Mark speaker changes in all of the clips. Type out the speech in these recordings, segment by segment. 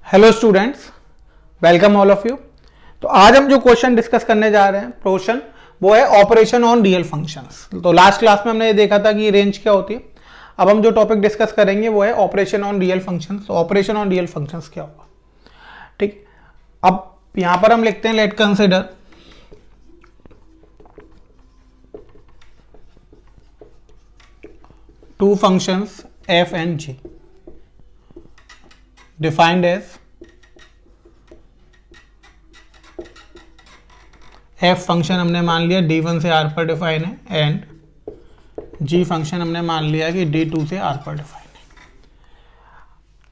Speaker 1: Hello students, welcome all of you. तो आज हम जो क्वेश्चन डिस्कस करने जा रहे हैं क्वेश्चन वो है ऑपरेशन ऑन रियल फंक्शंस। तो लास्ट क्लास में हमने ये देखा था कि रेंज क्या होती है। अब हम जो टॉपिक डिस्कस करेंगे वो है ऑपरेशन ऑन रियल फंक्शंस। तो ऑपरेशन ऑन रियल फंक्शंस क्या होगा, ठीक। अब यहां पर हम लिखते हैं let consider two functions f and g defined as f function हमने मान लिया d1 से r पर डिफाइन है एंड g फंक्शन हमने मान लिया कि d2 से r पर डिफाइन है।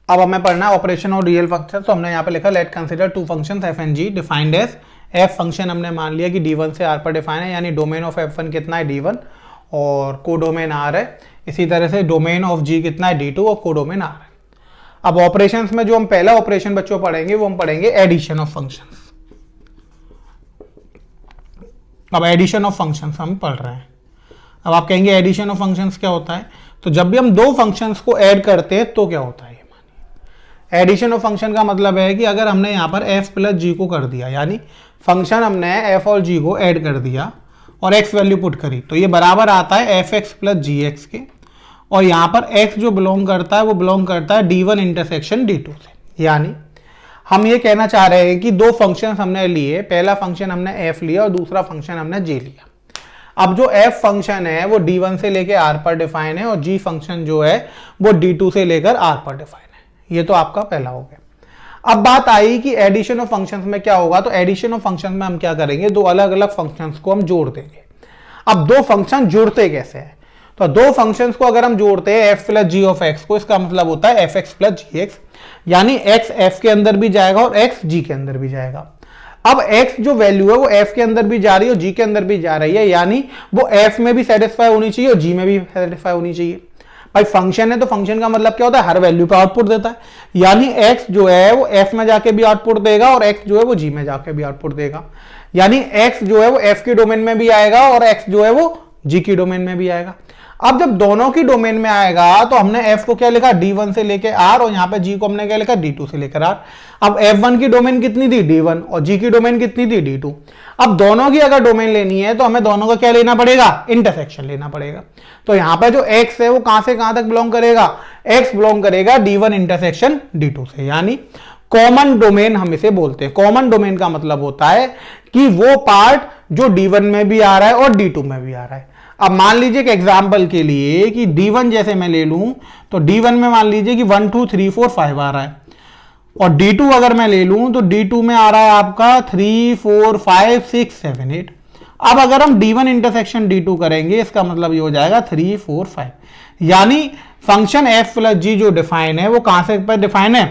Speaker 1: अब हमें पढ़ना है ऑपरेशन और रियल फंक्शन। तो हमने यहाँ पे लिखा let consider two functions f and g defined as f function हमने मान लिया कि d1 से r पर डिफाइन है, यानी डोमेन ऑफ f1 कितना है d1 और कोडोमेन r है। इसी तरह से डोमेन ऑफ g कितना है d2 और कोडोमेन r है। अब ऑपरेशंस में जो हम पहला ऑपरेशन बच्चों पढ़ेंगे वो हम पढ़ेंगे एडिशन ऑफ फंक्शंस। अब एडिशन ऑफ फंक्शंस हम पढ़ रहे हैं। अब आप कहेंगे एडिशन ऑफ फंक्शंस क्या होता है, तो जब भी हम दो फंक्शंस को ऐड करते हैं तो क्या होता है। ये मानिए एडिशन ऑफ फंक्शन का मतलब है कि अगर हमने यहाँ पर f प्लस जी को कर दिया, यानी फंक्शन हमने f और g को ऐड कर दिया और x वैल्यू पुट करी, तो ये बराबर आता है F X plus G X के। और यहाँ पर x जो बिलोंग करता है वो बिलोंग करता है d1 इंटरसेक्शन d2 से। यानी हम ये कहना चाह रहे हैं कि दो फंक्शन हमने लिए, पहला फंक्शन हमने f लिया और दूसरा फंक्शन हमने g लिया। अब जो f फंक्शन है वो d1 से लेकर r पर डिफाइन है और g फंक्शन जो है वो d2 से लेकर r पर डिफाइन है। ये तो आपका पहला हो गया। अब बात आई कि एडिशन ऑफ फंक्शंस में क्या होगा। तो एडिशन ऑफ फंक्शन में हम क्या करेंगे, दो अलग अलग फंक्शंस को हम जोड़ देंगे। अब दो फंक्शन जुड़ते कैसे हैं, तो दो फंक्शंस को अगर हम जोड़ते हैं f plus G of X को, इसका मतलब होता है F X plus G X, यानी x f के अंदर भी जाएगा और x g के अंदर भी जाएगा। अब x जो वैल्यू है वो f के अंदर भी जा रही है और g के अंदर भी जा रही है, यानी वो f में भी सेटिस्फाई होनी चाहिए और g में भी सेटिस्फाई होनी चाहिए। भाई फंक्शन है तो फंक्शन का मतलब क्या होता है, हर वैल्यू पे आउटपुट देता है, यानी x जो है वो f में जाके भी आउटपुट देगा और x जो है वो g में जाके भी आउटपुट देगा। यानी x जो है वो f की डोमेन में भी आएगा और x जो है वो g की डोमेन में भी आएगा। अब जब दोनों की डोमेन में आएगा तो हमने f को क्या लिखा, d1 से लेकर r, और यहाँ पे g को हमने क्या लिखा, d2 से लेकर r। अब f1 की डोमेन कितनी थी, d1, और g की डोमेन कितनी थी, d2। अब दोनों की अगर डोमेन लेनी है तो हमें दोनों का क्या लेना पड़ेगा, इंटरसेक्शन लेना पड़ेगा। तो यहाँ पे जो x है वो कहां से कहां तक बिलोंग करेगा, x बिलोंग करेगा d1 इंटरसेक्शन d2 से, यानी कॉमन डोमेन हम इसे बोलते हैं। कॉमन डोमेन का मतलब होता है कि वो पार्ट जो d1 में भी आ रहा है और d2 में भी आ रहा है। अब मान लीजिए कि एग्जाम्पल के लिए कि d1 जैसे मैं ले लूं तो d1 में मान लीजिए कि 1 2 3 4 5 आ रहा है, और d2 अगर मैं ले लूं तो d2 में आ रहा है आपका 3 4 5 6 7 8। अब अगर हम d1 इंटरसेक्शन d2 करेंगे, इसका मतलब ये हो जाएगा 3 4 5, यानी फंक्शन f प्लस जी जो डिफाइन है वो कहां से पर डिफाइन है,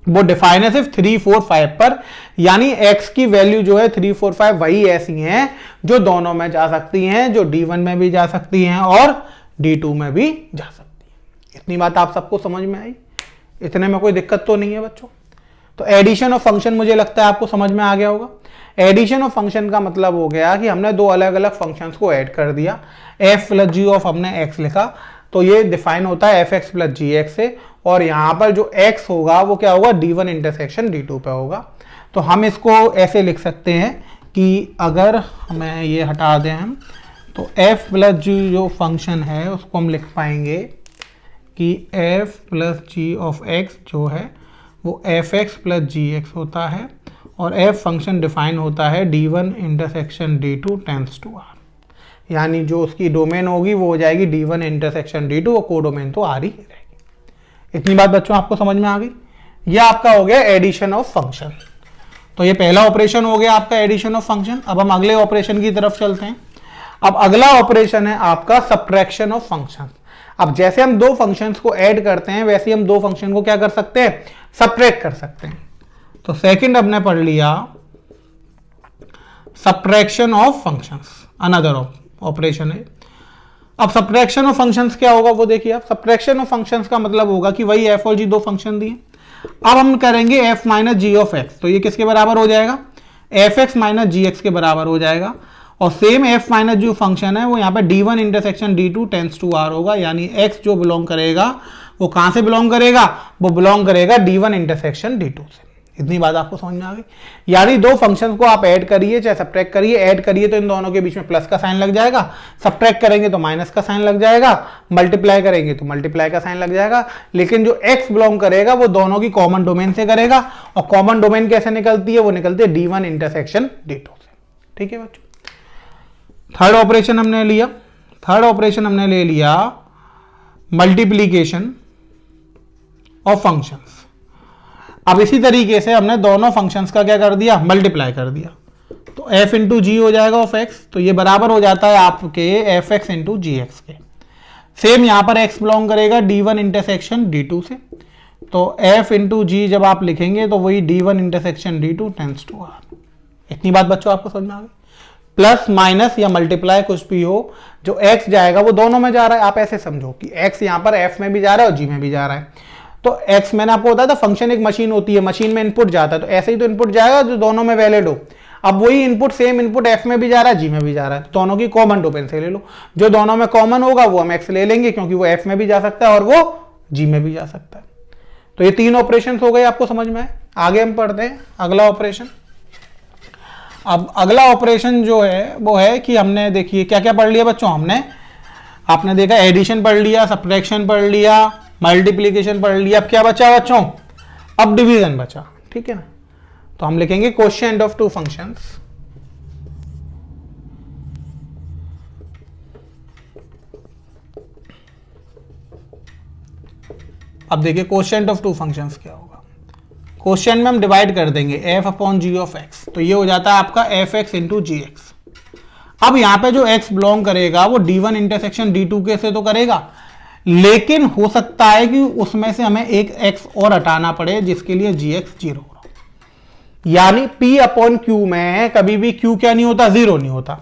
Speaker 1: वो डिफाइन है सिर्फ 3 4 5 पर, यानी x की वैल्यू जो है 3 4 5 वही ऐसी हैं जो दोनों में जा सकती हैं, जो d1 में भी जा सकती हैं और d2 में भी जा सकती हैं। इतनी बात आप सबको समझ में आई, इतने में कोई दिक्कत तो नहीं है बच्चों। तो एडिशन ऑफ फंक्शन मुझे लगता है आपको समझ में आ गया होगा। एडिशन ऑफ फंक्शन का मतलब हो गया कि हमने दो अलग अलग फंक्शंस को ऐड कर दिया। f प्लस जी ऑफ हमने x लिखा तो ये डिफाइन होता है F X plus G x से, और यहां पर जो x होगा वो क्या होगा, d1 इंटरसेक्शन d2 पे होगा। तो हम इसको ऐसे लिख सकते हैं कि अगर हमें ये हटा दें हम, तो f प्लस जी जो फंक्शन है उसको हम लिख पाएंगे कि f plus G of x जो है वो F X plus G X होता है, और f फंक्शन डिफाइन होता है d1 intersection d2 tends to r, यानी जो उसकी डोमेन होगी वो हो जाएगी d1 इंटरसेक्शन d2 और कोडोमेन तो r ही रहेगी। इतनी बात बच्चों आपको समझ में आ गई। ये आपका हो गया एडिशन ऑफ फंक्शन। तो ये पहला ऑपरेशन हो गया आपका एडिशन ऑफ फंक्शन। अब हम अगले ऑपरेशन की तरफ चलते हैं। अब अगला ऑपरेशन है आपका सब्ट्रैक्शन ऑफ फंक्शन। अब जैसे हम दो फंक्शंस को ऐड करते हैं वैसे हम दो फंक्शन को क्या कर सकते हैं, सब्ट्रैक्ट कर सकते हैं। तो सेकंड हमने पढ़ लिया subtraction of functions, another operation है। अब सब्ट्रैक्शन ऑफ फंक्शंस क्या होगा वो देखिए आप। सब्ट्रैक्शन ऑफ फंक्शंस का मतलब होगा कि वही f और g दो फंक्शन दिए, अब हम करेंगे f minus G of X, तो ये किसके बराबर हो जाएगा, F X minus G X के बराबर हो जाएगा। और सेम f माइनस जो फंक्शन है वो यहाँ पे d1 intersection d2 tends to r होगा, यानी x जो बिलोंग करेगा वो कहां से बिलोंग करेगा, वो बिलोंग करेगा D1 इंटरसेक्शन D2 से। इतनी बात आपको समझ में आ गई। यानी दो फंक्शंस को आप ऐड करिए चाहे सब्ट्रैक्ट करिए, ऐड करिए तो इन दोनों के बीच में प्लस का साइन लग जाएगा, सब्ट्रैक्ट करेंगे तो माइनस का साइन लग जाएगा, मल्टीप्लाई करेंगे तो मल्टीप्लाई का साइन लग जाएगा। लेकिन जो x बिलोंग करेगा वो दोनों की कॉमन डोमेन से करेगा, और कॉमन डोमेन कैसे निकलती है, वो निकलती है D1 इंटरसेक्शन D2 से। ठीक है बच्चों, थर्ड ऑपरेशन हमने लिया, थर्ड ऑपरेशन हमने ले लिया मल्टीप्लीकेशन ऑफ फंक्शंस। अब इसी तरीके से हमने दोनों फंक्शंस का क्या कर दिया, मल्टीप्लाई कर दिया, तो f इंटू जी हो जाएगा ऑफ x, तो ये बराबर हो जाता है आपके F X into G X के। सेम यहां पर x बिलोंग करेगा D1 इंटरसेक्शन D2 से, तो f इंटू जी जब आप लिखेंगे तो वही D1 intersection D2 tense to r। इतनी बात बच्चों आपको समझ में आ गई। प्लस माइनस या मल्टीप्लाई कुछ भी हो, जो x जाएगा वो दोनों में जा रहा है। आप ऐसे समझो कि x यहां पर f में भी जा रहा है और g में भी जा रहा है। तो x मैंने आपको बताया था फंक्शन एक मशीन होती है, मशीन में इनपुट जाता है, तो ऐसे ही तो इनपुट जाएगा जो दोनों में वैलिड हो। अब वही इनपुट सेम इनपुट f में भी जा रहा है, g में भी जा रहा है, तो दोनों की कॉमन डोमेन से ले लो। जो दोनों में कॉमन होगा वो हम x ले लेंगे, क्योंकि वो f में भी जा सकता है और वो g में भी जा सकता है। तो ये तीन ऑपरेशन हो गए, आपको समझ में आए। आगे हम पढ़ते हैं अगला ऑपरेशन। अब अगला ऑपरेशन जो है वो है कि हमने देखिए क्या क्या पढ़ लिया बच्चों, हमने आपने देखा एडिशन पढ़ लिया, सब्ट्रैक्शन पढ़ लिया, मल्टीप्लिकेशन पढ़ लिया। अब क्या बचा बच्चों, अब डिवीजन बचा। ठीक है ना, तो हम लिखेंगे कोशेंट ऑफ टू फंक्शंस। अब देखिए कोशेंट ऑफ टू फंक्शंस क्या होगा। कोशेंट में हम डिवाइड कर देंगे f upon G of X, तो ये हो जाता है आपका F X into G X. अब यहां पे जो x बिलोंग करेगा वो D1 इंटरसेक्शन D2 के से तो करेगा, लेकिन हो सकता है कि उसमें से हमें एक x और हटाना पड़े, जिसके लिए gx 0 होगा। यानी p अपॉन q में कभी भी q क्या नहीं होता, 0 नहीं होता।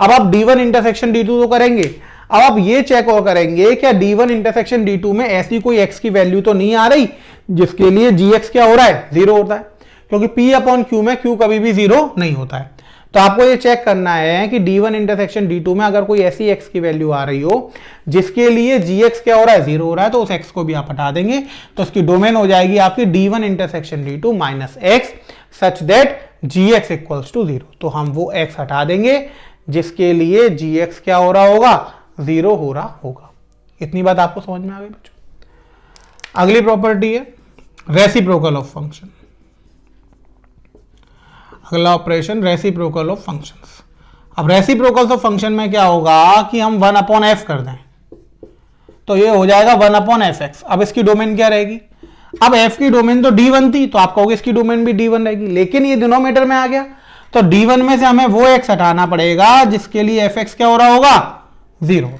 Speaker 1: अब आप D1 इंटरसेक्शन D2 तो करेंगे, अब आप ये चेक और करेंगे क्या D1 इंटरसेक्शन D2 में ऐसी कोई x की वैल्यू तो नहीं आ रही जिसके लिए gx क्या हो रहा है, 0 होता है, क्योंकि p अपॉन q में q कभी भी 0 नहीं होता है। तो आपको ये चेक करना है कि D1 इंटरसेक्शन D2 में अगर कोई ऐसी x की वैल्यू आ रही हो जिसके लिए gx क्या हो रहा है, 0 हो रहा है, तो उस x को भी आप हटा देंगे, तो उसकी डोमेन हो जाएगी आपकी D1 intersection D2 minus x such that gx equals to 0। तो हम वो x हटा देंगे जिसके लिए gx क्या हो रहा होगा, 0 हो रहा होगा। इतनी बात आपको समझ में आ गई बच्चों। अगली प्रॉपर्टी है रेसिप्रोकल ऑफ फंक्शन। अगला ऑपरेशन रेसिप्रोकल ऑफ फंक्शंस। अब रेसिप्रोकल ऑफ फंक्शन में क्या होगा कि हम 1 अपॉन एफ कर दें, तो ये हो जाएगा 1 अपॉन एफ एक्स। अब इसकी डोमेन क्या रहेगी, अब f की डोमेन तो D1 थी, तो आप कहोगे इसकी डोमेन भी D1 रहेगी, लेकिन ये डिनोमिनेटर में आ गया, तो D1 में से हमें वो x हटाना पड़ेगा जिसके लिए fx क्या हो रहा होगा, 0।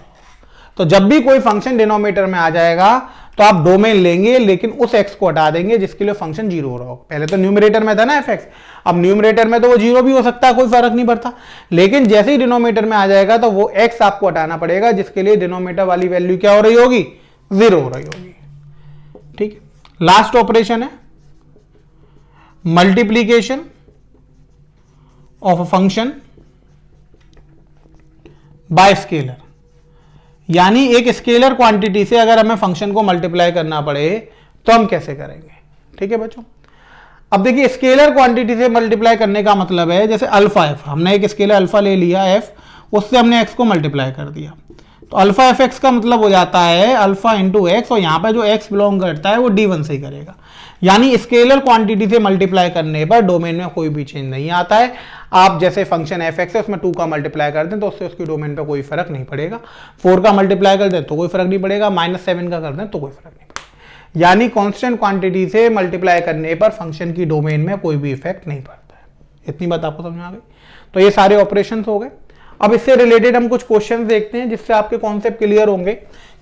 Speaker 1: तो जब भी कोई फंक्शन डिनोमिनेटर में आ जाएगा तो आप डोमेन लेंगे, लेकिन उस x को हटा देंगे जिसके लिए फंक्शन 0 हो रहा होगा। पहले तो न्यूमरेटर में था ना fx, अब न्यूमरेटर में तो वो 0 भी हो सकता है, कोई फर्क नहीं पड़ता, लेकिन जैसे ही डिनोमिनेटर में आ जाएगा तो वो x आपको हटाना पड़ेगा जिसके लिए डिनोमिनेटर वाली वैल्यू क्या हो रही होगी, 0 हो रही होगी। ठीक है, लास्ट ऑपरेशन है multiplication of a function by scalar. यानी एक स्केलर क्वांटिटी से अगर हमें फंक्शन को मल्टीप्लाई करना पड़े तो हम कैसे करेंगे। ठीक है बच्चों, अब देखिए स्केलर क्वांटिटी से मल्टीप्लाई करने का मतलब है जैसे अल्फा एफ, हमने एक स्केलर अल्फा ले लिया एफ, उससे हमने एक्स को मल्टीप्लाई कर दिया, तो अल्फा एफ एक्स का मतलब हो जाता है अल्फा इंटू एक्स, और यहां पर जो एक्स बिलोंग करता है वो D1 से ही करेगा। यानी स्केलर क्वांटिटी से मल्टीप्लाई करने पर डोमेन में कोई भी चेंज नहीं आता है। आप जैसे फंक्शन एफ एक्स है उसमें 2 का मल्टीप्लाई कर दें तो उससे उसकी डोमेन पर कोई फर्क नहीं पड़ेगा, 4 का मल्टीप्लाई कर दें तो कोई फर्क नहीं पड़ेगा, -7 का कर दें तो कोई फर्क नहीं पड़ेगा। यानी कांस्टेंट क्वांटिटी से मल्टीप्लाई करने पर फंक्शन की डोमेन में कोई भी इफेक्ट नहीं पड़ता है। इतनी बात आपको समझ में आ गई। तो ये सारे ऑपरेशन हो गए। अब इससे रिलेटेड हम कुछ क्वेश्चन देखते हैं जिससे आपके कॉन्सेप्ट क्लियर होंगे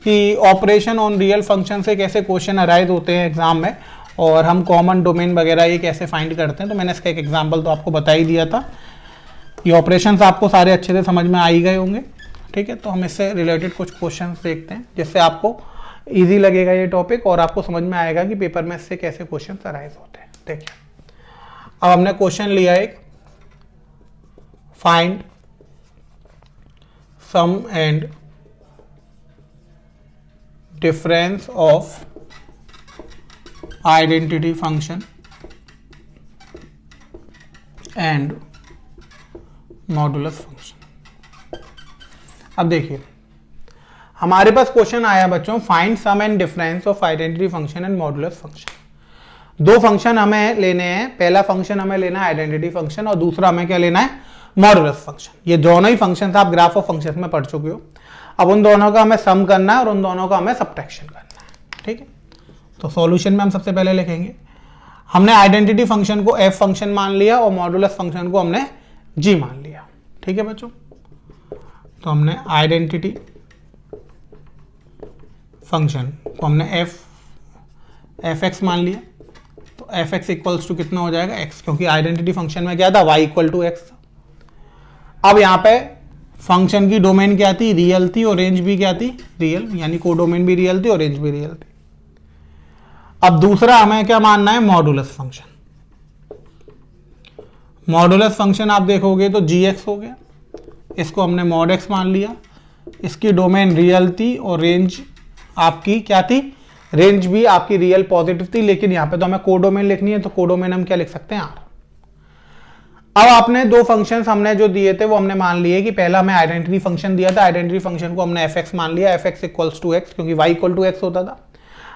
Speaker 1: कि ऑपरेशन ऑन रियल फंक्शन से कैसे क्वेश्चन अराइज होते हैं एग्जाम में, और हम कॉमन डोमेन वगैरह ये कैसे फाइंड करते हैं। तो मैंने इसका एक एग्जांपल तो आपको बता ही दिया था। ये ऑपरेशंस आपको सारे अच्छे से समझ में आ ही गए होंगे। ठीक है, तो हम इससे रिलेटेड कुछ क्वेश्चंस देखते हैं जिससे आपको इजी लगेगा ये टॉपिक और आपको समझ में आएगा कि पेपर में इससे कैसे क्वेश्चन अराइज होते हैं। देखिए, अब हमने क्वेश्चन लिया एक, find sum and difference of identity function and modulus function. अब देखिए हमारे पास क्वेश्चन आया बच्चों, find sum and difference of identity function and modulus function. दो फंक्शन हमें लेने हैं, पहला फंक्शन हमें लेना है आइडेंटिटी फंक्शन और दूसरा हमें क्या लेना है, मॉडुलस फंक्शन। ये दोनों ही फंक्शन आप ग्राफ ऑफ फंक्शन में पढ़ चुके हो। अब उन दोनों का हमें सम करना है और उन दोनों का हमें सब्ट्रैक्शन करना है, ठीक है। तो सॉल्यूशन में हम सबसे पहले लिखेंगे, हमने आइडेंटिटी फंक्शन को एफ फंक्शन मान लिया और मॉडुलस फंक्शन को हमने जी मान लिया, ठीक है बच्चों। तो हमने आइडेंटिटी फंक्शन को हमने एफ एक्स मान लिया, तो एफ एक्स इक्वल्स टू कितना हो जाएगा, एक्स, क्योंकि आइडेंटिटी फंक्शन में क्या था, वाई इक्वल टू एक्स। अब यहाँ पे फंक्शन की डोमेन क्या थी, रियल थी, और रेंज भी क्या थी, रियल, यानी कोडोमेन भी रियल थी और रेंज भी रियल थी। अब दूसरा हमें क्या मानना है, मॉडुलस फंक्शन। मॉडुलस फंक्शन आप देखोगे तो जी एक्स हो गया, इसको हमने मॉड एक्स मान लिया, इसकी डोमेन रियल थी और रेंज आपकी क्या थी, रेंज भी आपकी रियल पॉजिटिव थी, लेकिन यहां पे तो हमें कोडोमेन लिखनी है, तो कोडोमेन हम क्या लिख सकते हैं, आर। अब आपने दो फंक्शंस हमने जो दिए थे वो हमने मान लिए कि पहला हमें आइडेंटिटी फंक्शन दिया था, आइडेंटिटी फंक्शन को हमने एफ एक्स मान लिया, F X equals to X, क्योंकि वाई इक्वल टू एक्स होता था।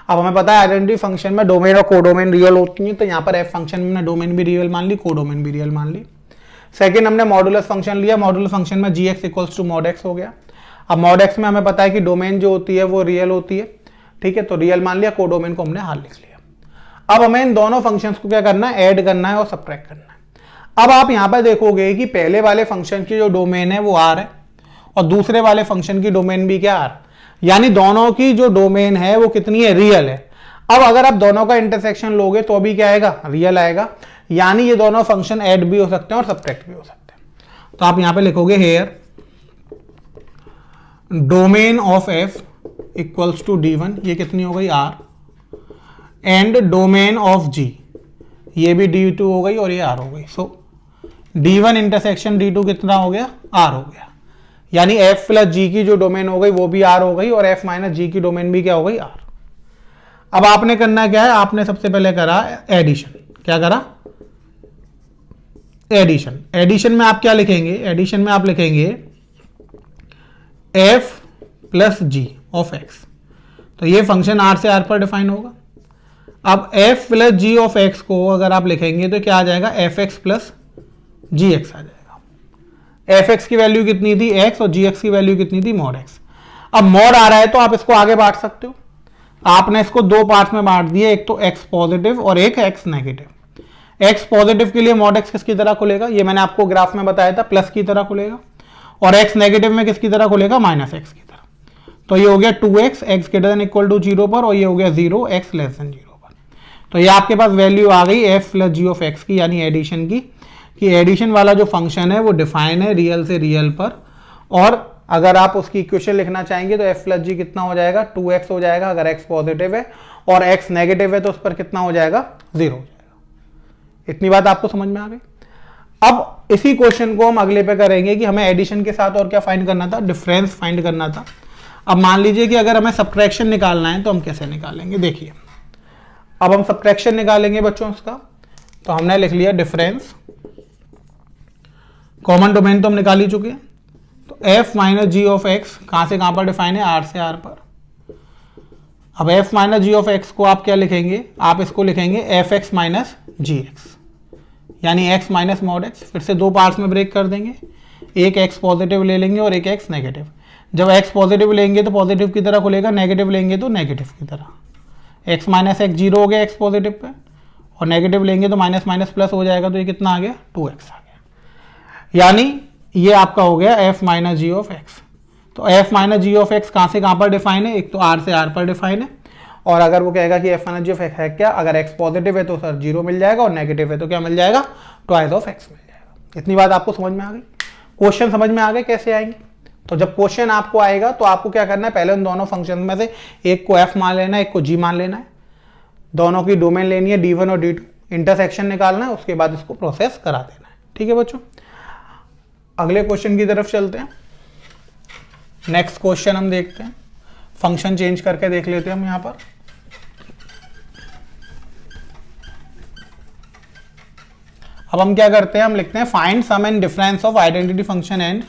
Speaker 1: अब हमें पता है आइडेंटिटी फंक्शन में डोमेन और कोडोमेन रियल होती है, तो यहाँ पर एफ फंक्शन में हमने डोमेन भी रियल मान ली, कोडोमेन भी रियल मान ली। सेकंड हमने मॉडुलस फंक्शन लिया, मॉडुलस फंक्शन में g x equals to mod x हो गया। अब मॉड एक्स में हमें पता है कि डोमेन जो होती है वो रियल होती है, ठीक है, तो रियल मान लिया, कोडोमेन को हमने हाल लिख लिया। अब हमें इन दोनों फंक्शंस को क्या करना है, ऐड करना है और सब्ट्रैक्ट करना है। अब आप यहां पर देखोगे कि पहले वाले फंक्शन की जो डोमेन है वो आर है और दूसरे वाले फंक्शन की डोमेन भी क्या, आर, यानी दोनों की जो डोमेन है वो कितनी है, रियल है। अब अगर आप दोनों का इंटरसेक्शन लोगे तो भी क्या आएगा, रियल आएगा, यानी ये दोनों फंक्शन ऐड भी हो सकते हैं और सब्ट्रैक्ट भी हो सकते हैं। तो आप यहां पे लिखोगे here domain of F equals to D1, ये कितनी हो गई, R, and domain of G, ये भी D2 हो गई और ये आर हो गई। सो D1 इंटरसेक्शन D2 कितना हो गया, आर हो गया, यानी f प्लस जी की जो डोमेन हो गई वो भी आर हो गई और f माइनस जी की डोमेन भी क्या हो गई, आर। अब आपने करना क्या है, आपने सबसे पहले करा एडिशन। क्या करा, एडिशन। एडिशन में आप क्या लिखेंगे, एडिशन में आप लिखेंगे f plus G of x, तो ये फंक्शन r से r पर डिफाइन होगा। अब f plus G of x को अगर आप लिखेंगे तो क्या आ जाएगा, F X plus G X आ जाएगा। एफ एक्स की वैल्यू कितनी थी, x, और जी एक्स की वैल्यू कितनी थी, मॉड x। अब मॉड आ रहा है तो आप इसको आगे बांट सकते हो। आपने इसको दो पार्ट्स में बांट दिए, एक तो x पॉजिटिव और एक x नेगेटिव। x पॉजिटिव के लिए मॉड x किसकी तरह खुलेगा, ये मैंने आपको ग्राफ में बताया था, प्लस की तरह खुलेगा, और x नेगेटिव में किसकी तरह खुलेगा, माइनस x की तरह। तो ये हो गया 2x, x greater than equal to 0 पर, और ये हो गया 0, x लेस देन 0 पर। तो ये आपके पास वैल्यू आ गई f plus G of x की, यानी एडिशन की, कि एडिशन वाला जो फंक्शन है वो डिफाइन है रियल से रियल पर। और अगर आप उसकी इक्वेशन लिखना चाहेंगे तो f प्लस जी कितना हो जाएगा, 2x हो जाएगा अगर x पॉजिटिव है, और x नेगेटिव है तो उस पर कितना हो जाएगा, 0 हो जाएगा। इतनी बात आपको समझ में आ गई। अब इसी क्वेश्चन को हम अगले पे करेंगे कि हमें एडिशन के साथ और क्या फाइंड करना था, डिफरेंस फाइंड करना था। अब मान लीजिए कि अगर हमें सब्ट्रैक्शन निकालना है तो हम कैसे निकालेंगे, देखिए अब हम सब्ट्रैक्शन निकालेंगे बच्चों इसका। तो हमने लिख लिया डिफरेंस, कॉमन डोमेन तो हम निकाल ही चुके हैं, तो f minus G of X कहां से कहां पर डिफाइन है, r से r पर। अब f minus G of X को आप क्या लिखेंगे, आप इसको लिखेंगे F X minus G X, यानी x माइनस मॉड x। फिर से दो पार्ट्स में ब्रेक कर देंगे, एक x पॉजिटिव ले लेंगे और एक x नेगेटिव। जब x पॉजिटिव लेंगे तो पॉजिटिव की तरह खुलेगा, नेगेटिव लेंगे तो नेगेटिव की तरह। x माइनस एक्स 0 हो गया x पॉजिटिव पे, और नेगेटिव लेंगे तो माइनस माइनस प्लस हो जाएगा, तो ये कितना आ गया, 2x आ गया। यानी ये आपका हो गया f minus G of X. तो f minus G of X कहाँ से कहाँ पर डिफाइन है, एक तो r से r पर डिफाइन है, और अगर वो कहेगा कि f minus G of X है क्या, अगर x पॉजिटिव है तो सर 0 मिल जाएगा, और नेगेटिव है तो क्या मिल जाएगा, ट्वाइस ऑफ x मिल जाएगा। इतनी बात आपको समझ में आ गई। क्वेश्चन समझ में आ गए कैसे आएंगे। तो जब क्वेश्चन आपको आएगा तो आपको क्या करना है, पहले उन दोनों फंक्शन में से एक को f मान लेना है, एक को g मान लेना है, दोनों की डोमेन लेनी है D1 और D2, इंटरसेक्शन निकालना है, उसके बाद इसको प्रोसेस करा देना है। ठीक है बच्चों, अगले क्वेश्चन की तरफ चलते हैं। नेक्स्ट क्वेश्चन हम देखते हैं, फंक्शन चेंज करके देख लेते हैं हम यहां पर। अब हम क्या करते हैं, हम लिखते हैं find sum and difference of identity function and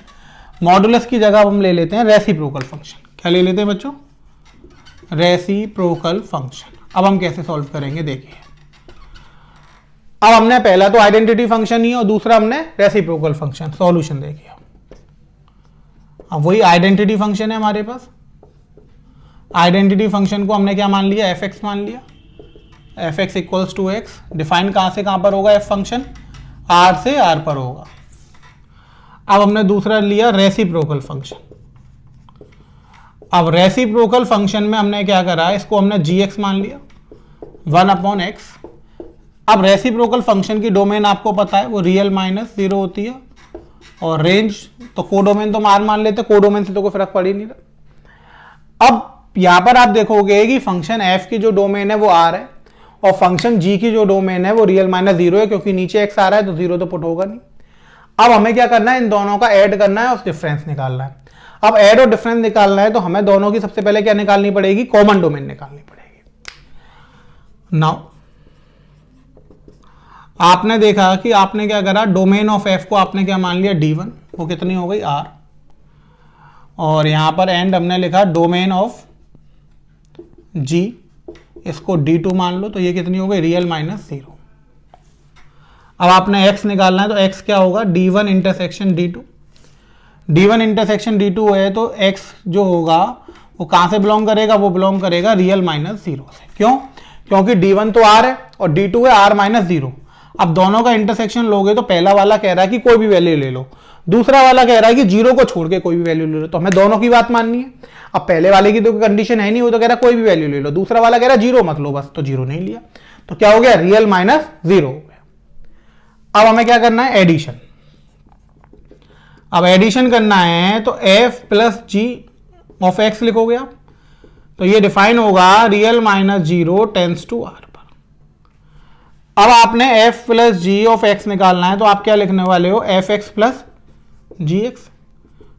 Speaker 1: modulus की जगह हम ले लेते हैं रेसिप्रोकल फंक्शन। क्या ले लेते हैं बच्चों? Reciprocal function. अब हम कैसे सॉल्व करेंगे देखिए। अब हमने पहला तो आइडेंटिटी फंक्शन ही और दूसरा हमने रेसिप्रोकल फंक्शन। सॉल्यूशन देखिए, अब वही आइडेंटिटी फंक्शन है हमारे पास। आइडेंटिटी फंक्शन को हमने क्या मान लिया? एफ एक्स मान लिया। F X equals to X. Define कहां से कहां पर होगा? एफ फंक्शन आर से आर पर होगा। अब हमने दूसरा लिया रेसिप्रोकल फंक्शन। अब रेसिप्रोकल फंक्शन में हमने क्या करा, इसको हमने जी एक्स मान लिया 1/x। अब रेसिप्रोकल फंक्शन की डोमेन आपको पता है वो रियल माइनस 0 होती है और रेंज तो कोडोमेन तो आर मान लेते, कोडोमेन से तो कोई फर्क पड़ ही नहीं रहा। अब यहां पर आप देखोगे कि फंक्शन एफ की जो डोमेन है वो आर है और फंक्शन जी की जो डोमेन है वो रियल माइनस 0 है, क्योंकि नीचे एक्स आ रहा है तो 0 तो पुट होगा नहीं। अब हमें क्या करना है, इन दोनों का ऐड करना है और डिफरेंस निकालना है। अब ऐड और डिफरेंस निकालना है तो हमें दोनों की सबसे पहले क्या निकालनी पड़ेगी? कॉमन डोमेन निकालनी पड़ेगी। नाउ आपने देखा कि आपने क्या करा, डोमेन ऑफ एफ को आपने क्या मान लिया? D1। वो कितनी हो गई? R। और यहां पर एंड हमने लिखा डोमेन ऑफ G, इसको D2 मान लो, तो ये कितनी हो गई? Real minus 0। अब आपने x निकालना है तो x क्या होगा? D1 intersection D2। D1 intersection D2 है तो x जो होगा वो कहां से बिलोंग करेगा? वो बिलोंग करेगा रियल माइनस 0 से। क्यों? क्योंकि D1 तो R है और D2 है R माइनस 0। अब दोनों का इंटरसेक्शन लोगे तो पहला वाला कह रहा है कि कोई भी वैल्यू ले लो, दूसरा वाला कह रहा है कि 0 को छोड़ के कोई भी वैल्यू ले लो, तो हमें दोनों की बात माननी है। अब पहले वाले की तो कंडीशन है नहीं, वो तो कह रहा है कोई भी वैल्यू ले लो, दूसरा वाला कह रहा है 0 मत लो बस, तो 0 नहीं लिया, तो क्या हो गया? रियल माइनस 0 हो गया। अब हमें क्या करना है? एडिशन। अब एडिशन करना है तो f plus G of X लिखोगे आप, तो ये डिफाइन होगा real minus 0 tends to R पर। अब आपने f plus G of X निकालना है तो आप क्या लिखने वाले हो? F X plus G X.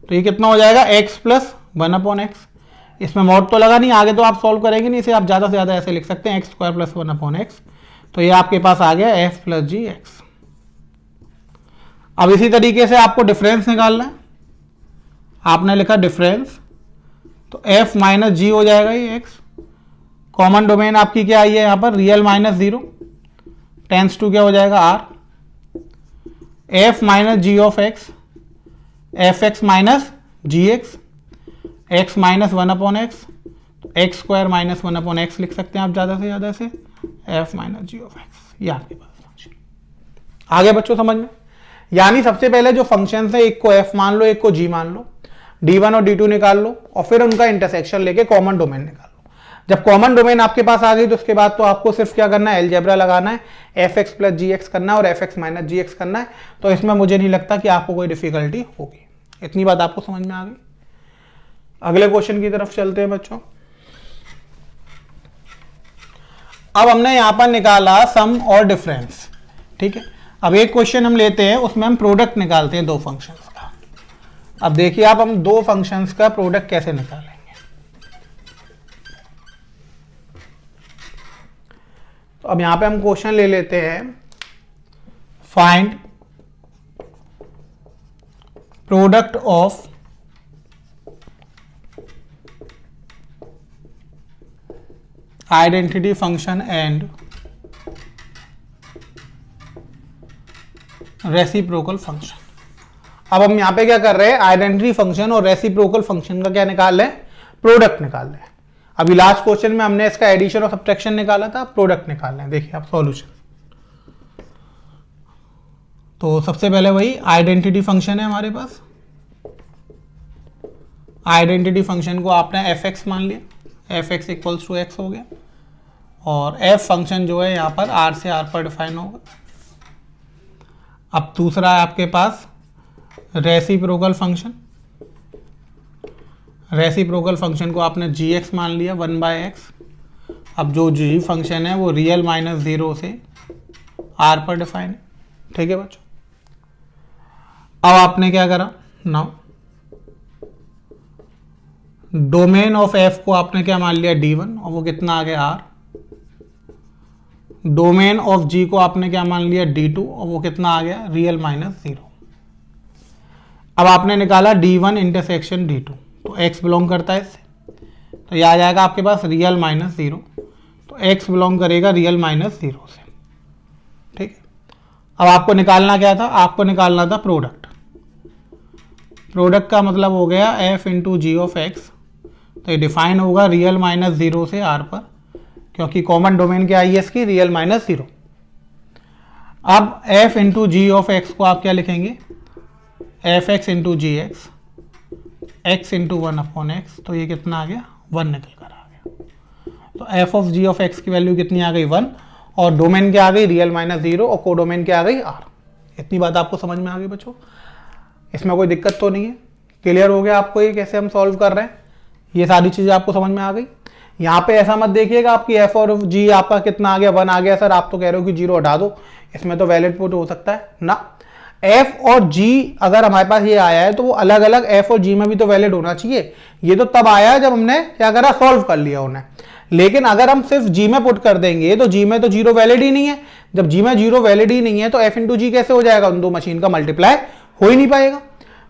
Speaker 1: तो ये कितना हो जाएगा? x plus 1/x। इसमें मॉड तो लगा नहीं, आगे तो आप सॉल्व करेंगे नहीं, इसे आप ज्यादा से ज्यादा ऐसे लिख सकते हैं x² प्लस 1/x। तो ये आपके पास आ गया f प्लस जी एक्स। अब इसी तरीके से आपको डिफरेंस निकालना है। आपने लिखा डिफरेंस, तो f माइनस जी हो जाएगा ये x। कॉमन डोमेन आपकी क्या आई है यहां पर? रियल माइनस 0 टेंस टू क्या हो जाएगा? r। f minus G of X, F X minus G X, X minus 1/x, x² minus 1/x लिख सकते हैं आप ज्यादा से ज्यादा से, f minus G of X. ये आपके पास फंक्शन। आगे बच्चों समझ में? यानी सबसे पहले जो फंक्शन है, एक को f मान लो, एक को g मान लो, D1 और D2 निकाल लो और फिर उनका इंटरसेक्शन लेके कॉमन डोमेन निकाल लो। जब कॉमन डोमेन आपके पास आ गई तो उसके बाद तो आपको सिर्फ क्या करना है? अलजेब्रा लगाना है, F X plus G x करना है और F X minus G x करना है। तो इसमें मुझे नहीं लगता कि आपको कोई डिफिकल्टी होगी। इतनी बात आपको समझ में आ गई। अगले क्वेश्चन की तरफ चलते हैं बच्चों। अब हमने यहां पर निकाला सम और डिफरेंस, ठीक है। अब एक क्वेश्चन हम लेते हैं, उसमें हम प्रोडक्ट निकालते हैं दो फंक्शंस का। अब देखिए आप, हम दो फंक्शंस का प्रोडक्ट कैसे निकालेंगे। तो अब यहां पे हम क्वेश्चन ले लेते हैं, find product of identity function and reciprocal function. अब हम यहां पे क्या कर रहे हैं? आइडेंटिटी फंक्शन और रेसिप्रोकल फंक्शन का क्या निकाल रहे हैं? प्रोडक्ट निकाल रहे हैं। अभी लास्ट क्वेश्चन में हमने इसका एडिशन और सब्ट्रैक्शन निकाला था, प्रोडक्ट निकाल रहे हैं। देखिए आप सॉल्यूशन। तो सबसे पहले वही आइडेंटिटी फंक्शन है हमारे पास। आइडेंटिटी फंक्शन को आपने एफ एक्स मान लिया, F X equals to X हो गया, और एफ फंक्शन जो है यहाँ पर आर से आर पर डिफाइन होगा। अब दूसरा है आपके पास रेसिप्रोकल फंक्शन। रेसिप्रोकल फंक्शन को आपने जी एक्स मान लिया 1/x। अब जो जी फंक्शन है वो रियल माइनस 0 से आर पर डिफाइन है, ठीक है बच्चों। अब आपने क्या करा? नाउ डोमेन ऑफ एफ को आपने क्या मान लिया D1 और वो कितना आ गया R। डोमेन ऑफ G को आपने क्या मान लिया D2 और वो कितना आ गया रियल माइनस 0। अब आपने निकाला D1 इंटरसेक्शन D2, तो x बिलोंग करता है इससे, तो ये आ जाएगा आपके पास रियल माइनस 0, तो x बिलोंग करेगा रियल माइनस 0 से। ठीक है, अब आपको निकालना क्या था, आपको निकालना था प्रोडक्ट। प्रोडक्ट का मतलब हो गया f into G of X, तो ये डिफाइन होगा रियल माइनस 0 से r पर, क्योंकि कॉमन डोमेन क्या आई है इसकी रियल माइनस 0। अब f into G of X को आप क्या लिखेंगे, F X into G X, X into 1/x, तो ये कितना आ गया 1 निकल कर आ गया। तो F of G of X की वैल्यू कितनी आ गई 1, और डोमेन क्या आ गई रियल माइनस 0, और कोडोमेन क्या आ गई r। इतनी बात आपको समझ में आ गई बच्चों, इसमें कोई दिक्कत तो नहीं है, क्लियर हो गया आपको ये कैसे हम सॉल्व कर रहे हैं, ये सारी चीजें आपको समझ में आ गई। यहाँ पे ऐसा मत देखिएगा आपकी एफ और जी आपका कितना आ गया 1 आ गया, सर आप तो कह रहे हो कि 0 हटा दो, इसमें तो वैलिड पुट हो सकता है ना। एफ और जी अगर हमारे पास ये आया है तो वो अलग अलग एफ और जी में भी तो वैलिड होना चाहिए। ये तो तब आया जब हमने क्या करा, सॉल्व कर लिया उन्हें। लेकिन अगर हम सिर्फ जी में पुट कर देंगे तो जी में तो 0 वैलिड ही नहीं है, जब जी में 0 वैलिड ही नहीं है तो एफ इंटू जी कैसे हो जाएगा, उन दो मशीन का मल्टीप्लाई हो ही नहीं पाएगा।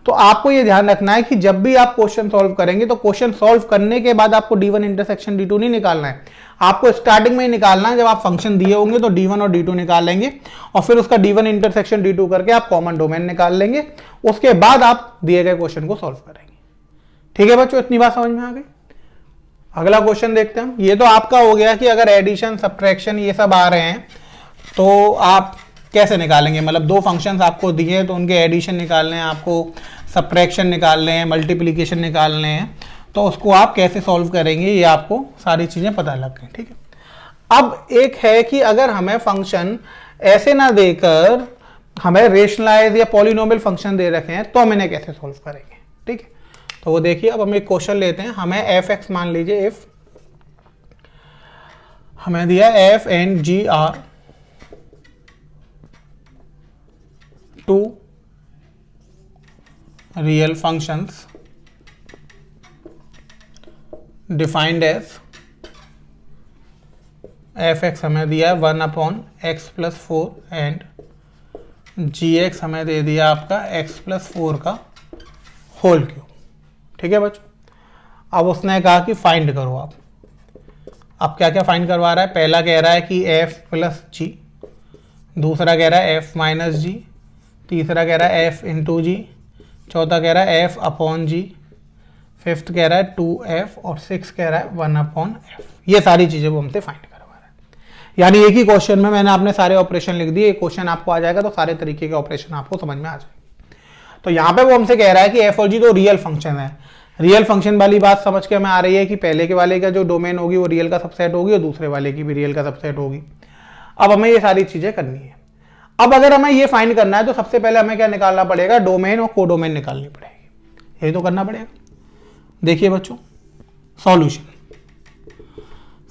Speaker 1: तो आपको ये ध्यान रखना है कि जब भी आप क्वेश्चन सॉल्व करेंगे तो क्वेश्चन सॉल्व करने के बाद आपको D1 इंटरसेक्शन D2 नहीं निकालना है, आपको स्टार्टिंग में ही निकालना है। जब आप फंक्शन दिए होंगे तो D1 और D2 निकाल लेंगे और फिर उसका D1 इंटरसेक्शन D2 करके आप कॉमन डोमेन निकाल लेंगे, उसके बाद आप दिए गए क्वेश्चन को सॉल्व करेंगे। ठीक है बच्चों, इतनी बात समझ में आ गई। अगला क्वेश्चन देखते हैं हम। ये तो आपका हो गया कि अगर एडिशन सब्ट्रैक्शन ये सब आ रहे हैं तो आप कैसे निकालेंगे, मतलब दो फंक्शंस आपको दिए तो उनके एडिशन निकालने हैं, आपको सब्ट्रैक्शन निकालने हैं, मल्टीप्लिकेशन निकालने हैं, तो उसको आप कैसे सॉल्व करेंगे ये आपको सारी चीजें पता लग गई। ठीक है, अब एक है कि अगर हमें फंक्शन ऐसे ना देकर हमें रेशनलाइज या पॉलिनोमियल फंक्शन दे रखे हैं तो हम इन्हें कैसे सॉल्व करेंगे। ठीक है, तो वो देखिए, अब हम एक क्वेश्चन लेते हैं। हमें एफ एक्स मान लीजिए, इफ हमें दिया F and G are two real functions defined as F X हमें दिया है 1/x+4 एंड जी एक्स हमें दे दिया आपका x+4 का होल क्यूब। ठीक है बच्चों, अब उसने कहा कि फाइंड करो आप। अब क्या क्या फाइंड करवा रहा है, पहला कह रहा है कि f+g, दूसरा कह रहा है f-g, तीसरा कह रहा है f इंटू जी, चौथा कह रहा है f/g, फिफ्थ कह रहा है 2f और सिक्स कह रहा है 1/f। ये सारी चीजें वो हमसे फाइंड करवा रहा है। यानी एक ही क्वेश्चन में मैंने आपने सारे ऑपरेशन लिख दिए, एक क्वेश्चन आपको आ जाएगा तो सारे तरीके के ऑपरेशन आपको समझ में आ जाएंगे। तो यहाँ पे वो हमसे कह रहा है कि एफ और जी तो रियल फंक्शन है। रियल फंक्शन वाली बात समझ के हमें आ रही है कि पहले के वाले का जो डोमेन होगी वो रियल का सबसेट होगी और दूसरे वाले की भी रियल का सबसेट होगी। अब हमें ये सारी चीजें करनी है। अब अगर हमें ये फाइंड करना है तो सबसे पहले हमें क्या निकालना पड़ेगा, डोमेन और कोडोमेन निकालनी पड़ेगी, यही तो करना पड़ेगा। देखिए बच्चों, सॉल्यूशन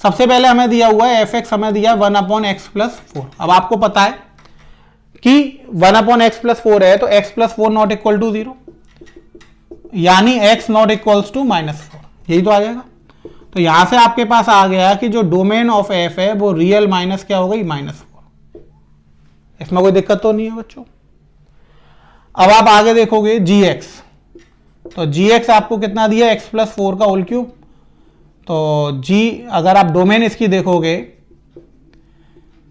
Speaker 1: सबसे पहले हमें दिया हुआ है एफ एक्स, हमें दिया 1/x+4। अब आपको पता है कि 1/x+4 है तो x+4 नॉट इक्वल टू 0, यानी x नॉट इक्वल्स टू -4, यही तो आ जाएगा। तो यहां से आपके पास आ गया कि जो डोमेन ऑफ f है वो रियल माइनस क्या हो गई, -4। इसमें कोई दिक्कत तो नहीं है बच्चों। अब आप आगे देखोगे gx, तो gx आपको कितना दिया, x+4 का होल क्यूब। तो g अगर आप डोमेन इसकी देखोगे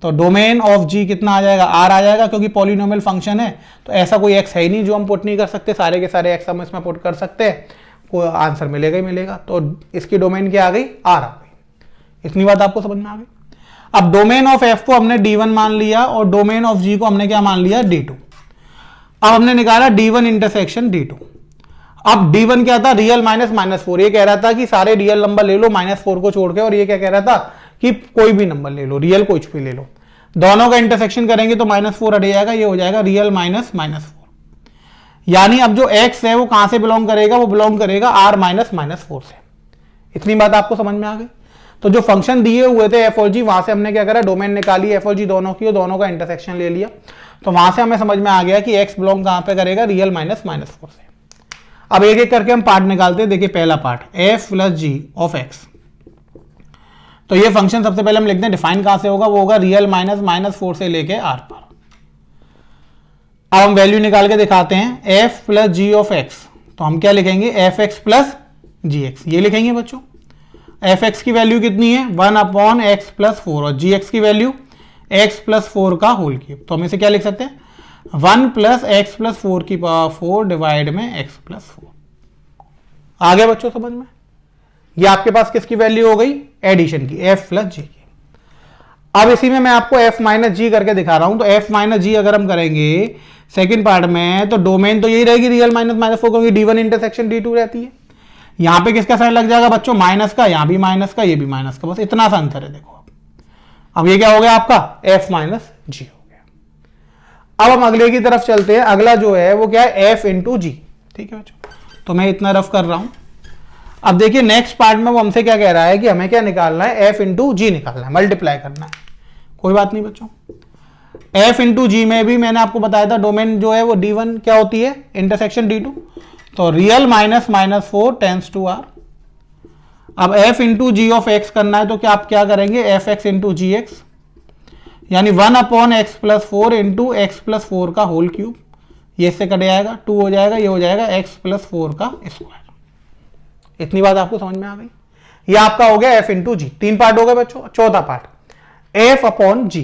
Speaker 1: तो डोमेन ऑफ g कितना आ जाएगा, r आ जाएगा, क्योंकि पॉलिनोमियल फंक्शन है तो ऐसा कोई x है ही नहीं जो हम पुट नहीं कर सकते, सारे के सारे x हम इसमें पुट कर सकते हैं, कोई आंसर मिलेगा ही मिलेगा। तो इसकी डोमेन क्या आ गई, r आ गई। इतनी बात आपको समझ में आ गई। अब डोमेन ऑफ f को हमने d1 मान लिया और डोमेन ऑफ g को हमने क्या मान लिया, d2। अब हमने निकाला d1 इंटरसेक्शन d2। अब d1 क्या था, रियल -4। ये कह रहा था कि सारे रियल नंबर ले लो -4 को छोड़ के, और ये क्या कह रहा था कि कोई भी नंबर ले लो, रियल कुछ भी ले लो। दोनों का इंटरसेक्शन करेंगे तो -4 हट जाएगा, ये हो जाएगा रियल -4। यानी अब जो x है वो कहां से बिलोंग करेगा, वो बिलोंग करेगा r -4 से। इतनी बात आपको समझ में आ गई। तो जो फंक्शन दिए हुए थे एफ और जी, वहां से हमने क्या करा, डोमेन निकाली एफ और जी दोनों की, और दोनों का इंटरसेक्शन ले लिया। तो वहां से हमें समझ में आ गया कि x बिलोंग कहां पे करेगा, रियल -4 से। अब एक एक करके हम पार्ट निकालते हैं। देखिए पहला part F plus G of X, तो ये फंक्शन सबसे पहले हम लिखते हैं, डिफाइन कहां से होगा, वो होगा रियल माइनस -4 से लेके आर पर। अब हम वैल्यू निकाल के दिखाते हैं, F plus G of X, तो हम क्या लिखेंगे, F X plus G X, ये लिखेंगे बच्चों। एफ एक्स की वैल्यू कितनी है, 1/x+4 और जी एक्स की वैल्यू x+4 का होल क्यूब, तो हम इसे क्या लिख सकते हैं, 1 + x+4 डिवाइड में x+4। आ गया बच्चों समझ में। ये आपके पास किसकी वैल्यू हो गई, एडिशन की, f प्लस जी की। अब इसी में मैं आपको f माइनस जी करके दिखा रहा हूं, तो f माइनस जी अगर हम करेंगे सेकंड पार्ट में, तो डोमेन तो यही रहेगी रियल -4, क्योंकि d1 इंटरसेक्शन d2 रहती है। यहां पे किसका साइन लग जाएगा बच्चों, माइनस का, यहां भी माइनस का, ये भी माइनस का, बस इतना सा अंतर है। देखो अब ये क्या हो गया आपका, f माइनस जी हो गया। अब हम अगले की तरफ चलते हैं। अगला जो है वो क्या है, f इंटू जी। ठीक है बच्चों, तो मैं इतना रफ कर रहा हूं। अब देखिए नेक्स्ट पार्ट में वो हमसे क्या कह रहा है कि हमें क्या निकालना है, f इंटू जी निकालना है, मल्टीप्लाई करना है। कोई बात नहीं बच्चों, f इंटू जी में भी मैंने आपको बताया था डोमेन जो है वो d1 क्या होती है, इंटरसेक्शन d2, तो रियल -4 टेंस टू r। अब f into G of X करना है, तो क्या आप क्या करेंगे, F X into G X, यानी 1/x+4 इंटू x+4 का होल क्यूब, ये इससे कट जाएगा, 2 हो जाएगा, ये हो जाएगा x+4 का स्क्वायर। इतनी बात आपको समझ में आ गई। ये आपका हो गया f इंटू जी। 3 पार्ट हो गए बच्चों। चौथा पार्ट f अपॉन जी।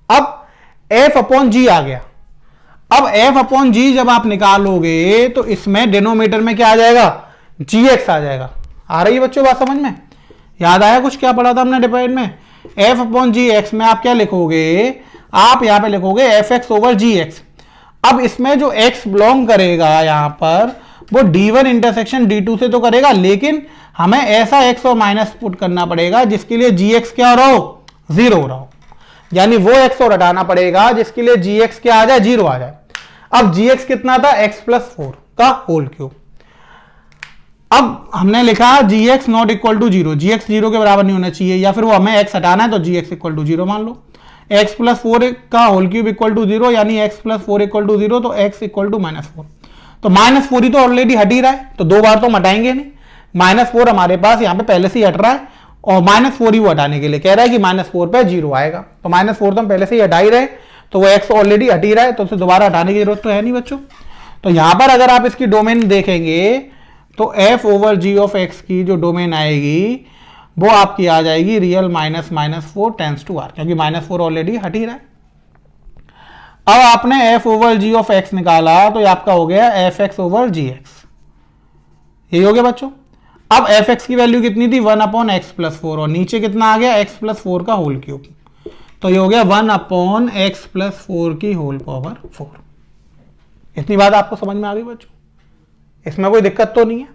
Speaker 1: अब f अपॉन जी आ गया। अब f अपॉन जी जब आप निकालोगे तो इसमें डिनोमिनेटर में क्या आ जाएगा, gx आ जाएगा। आ रही है बच्चों बात समझ में, याद आया कुछ क्या पढ़ा था हमने डिवाइड में, f अपॉन जी एक्स में आप क्या लिखोगे, आप यहां पे लिखोगे F X over G X. अब इसमें जो x बिलोंग करेगा यहां पर वो d1 इंटरसेक्शन d2 से तो करेगा, लेकिन हमें ऐसा x और माइनस पुट करना पड़ेगा जिसके लिए gx क्या रहो, 0 रहो, यानी वो x और हटाना पड़ेगा जिसके लिए gx क्या आ जाए, 0 आ जाए। अब gx कितना था, x+4 का होल क्यूब। अब हमने लिखा gx not equal to 0, gx 0 के बराबर नहीं होना चाहिए, या फिर वो हमें x हटाना है तो gx इक्वल टू 0 मान लो। x+4 का होल क्यूब इक्वल टू 0, यानी x+4 इक्वल टू 0, तो x इक्वल टू -4। तो -4 ही तो ऑलरेडी हट ही रहा है, तो 2 बार तो हम हटाएंगे नहीं। -4 हमारे पास यहाँ पे पहले से ही हट रहा है, और -4 ही वो हटाने के लिए कह रहा है कि -4 पे 0 आएगा, तो -4 तो हम पहले से ही हटा ही रहे, तो वो x ऑलरेडी हट ही रहा है, तो उसे दोबारा हटाने की जरूरत तो है नहीं बच्चों। तो यहां पर अगर आप इसकी डोमेन देखेंगे तो f over G of X की जो डोमेन आएगी वो आपकी आ जाएगी रियल -4 टेंस टू r, क्योंकि -4 ऑलरेडी हट ही रहा है। अब आपने f over G of X निकाला, तो ये आपका हो गया F X over G X, यही हो गया बच्चों। अब एफ एक्स की वैल्यू कितनी थी, 1/x+4, और नीचे कितना आ गया, x+4 का होल क्यूब, तो ये हो गया 1/x+4 की होल पावर 4। इतनी बात आपको समझ में आ गई बच्चों, इसमें कोई दिक्कत तो नहीं है।